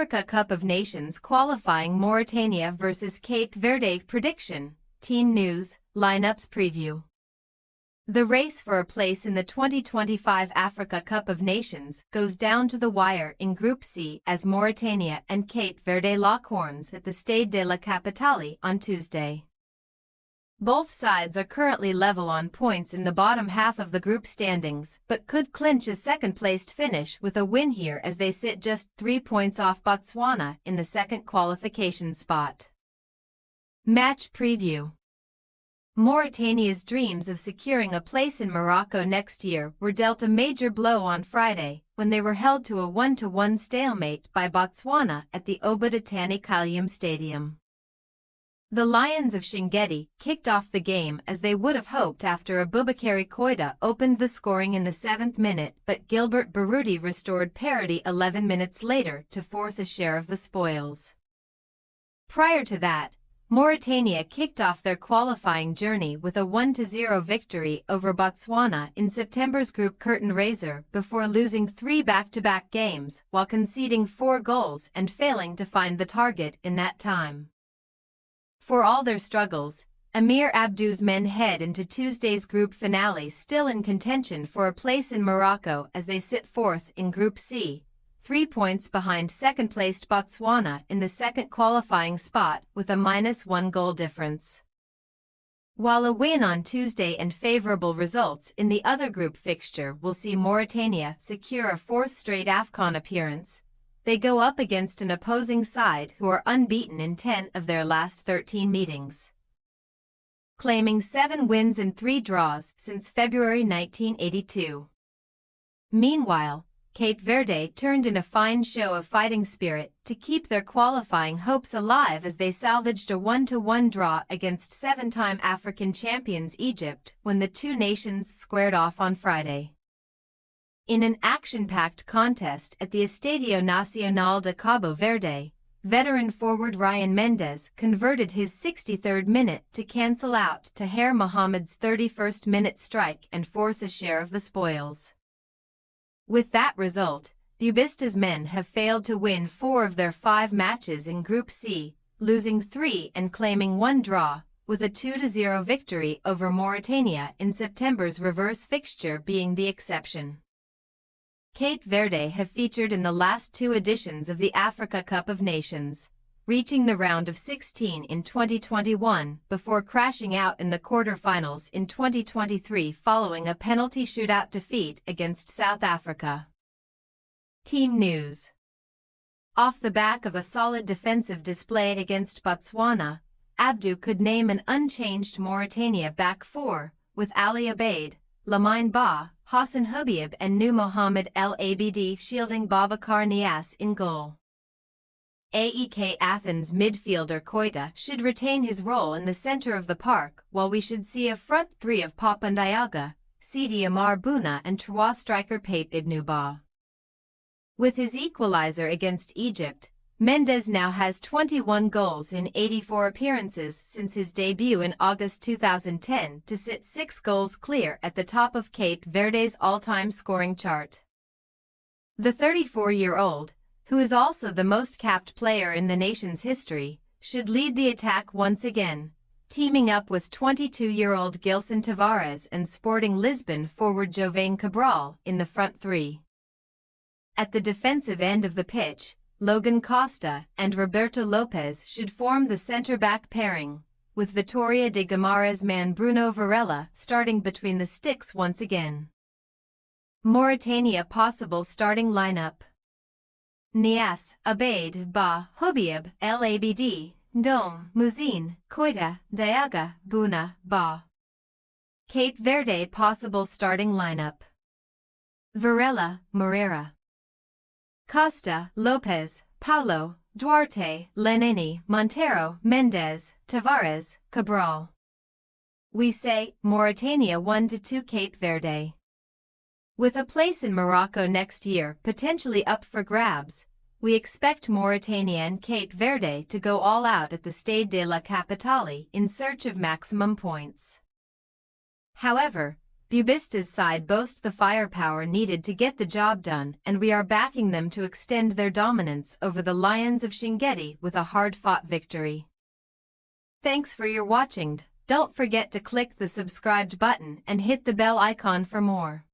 Africa Cup of Nations qualifying Mauritania vs Cape Verde prediction, Teen News, lineups preview. The race for a place in the 2025 Africa Cup of Nations goes down to the wire in Group C as Mauritania and Cape Verde lock horns at the Stade de la Capitale on Tuesday. Both sides are currently level on points in the bottom half of the group standings, but could clinch a second-placed finish with a win here as they sit just 3 points off Botswana in the second qualification spot. Match preview. Mauritania's dreams of securing a place in Morocco next year were dealt a major blow on Friday when they were held to a 1-1 stalemate by Botswana at the Obudatani Kalium Stadium. The Lions of Chinguetti kicked off the game as they would have hoped after Aboubakary Koita opened the scoring in the 7th minute, but Gilbert Baruti restored parity 11 minutes later to force a share of the spoils. Prior to that, Mauritania kicked off their qualifying journey with a 1-0 victory over Botswana in September's group curtain raiser before losing 3 back-to-back games while conceding 4 goals and failing to find the target in that time. For all their struggles, Amir Abdou's men head into Tuesday's group finale still in contention for a place in Morocco as they sit fourth in Group C, 3 points behind second-placed Botswana in the second qualifying spot with a -1 goal difference. While a win on Tuesday and favorable results in the other group fixture will see Mauritania secure a 4th straight AFCON appearance, they go up against an opposing side who are unbeaten in 10 of their last 13 meetings, claiming 7 wins and 3 draws since February 1982. Meanwhile, Cape Verde turned in a fine show of fighting spirit to keep their qualifying hopes alive as they salvaged a 1-1 draw against 7-time African champions Egypt when the two nations squared off on Friday. In an action-packed contest at the Estadio Nacional de Cabo Verde, veteran forward Ryan Mendes converted his 63rd minute to cancel out Tahir Mohamed's 31st minute strike and force a share of the spoils. With that result, Bubista's men have failed to win 4 of their 5 matches in Group C, losing 3 and claiming 1 draw, with a 2-0 victory over Mauritania in September's reverse fixture being the exception. Cape Verde have featured in the last 2 editions of the Africa Cup of Nations, reaching the round of 16 in 2021 before crashing out in the quarter-finals in 2023 following a penalty shootout defeat against South Africa. Team News. Off the back of a solid defensive display against Botswana, Abdou could name an unchanged Mauritania back 4, with Ali Abeid, Lamine Ba, Hassan Hubiab and Nu Mohamed El Abdi shielding Boubacar Niasse in goal. AEK Athens midfielder Koita should retain his role in the center of the park, while we should see a front 3 of Papa Ndiaga, Sidi Amar Bouna and Trois striker Pape Ibn Ba. With his equalizer against Egypt, Mendes now has 21 goals in 84 appearances since his debut in August 2010 to sit 6 goals clear at the top of Cape Verde's all-time scoring chart. The 34-year-old, who is also the most capped player in the nation's history, should lead the attack once again, teaming up with 22-year-old Gilson Tavares and Sporting Lisbon forward Jovane Cabral in the front 3. At the defensive end of the pitch, Logan Costa and Roberto Lopes should form the center-back pairing, with Vitória de Guimarães man Bruno Varela starting between the sticks once again. Mauritania possible starting lineup: Niasse, Abeid, Ba, Hubiab, El Abdi, Ndom, Mouzine, Koita, Ndiaga, Bouna, Ba. Cape Verde possible starting lineup: Varela, Moreira, Costa, Lopes, Paulo, Duarte, Lenini, Montero, Mendes, Tavares, Cabral. We say, Mauritania 1-2 Cape Verde. With a place in Morocco next year potentially up for grabs, we expect Mauritania and Cape Verde to go all out at the Stade de la Capitale in search of maximum points. However, Bubista's side boast the firepower needed to get the job done, and we are backing them to extend their dominance over the Lions of Chinguetti with a hard-fought victory. Thanks for your watching. Don't forget to click the subscribed button and hit the bell icon for more.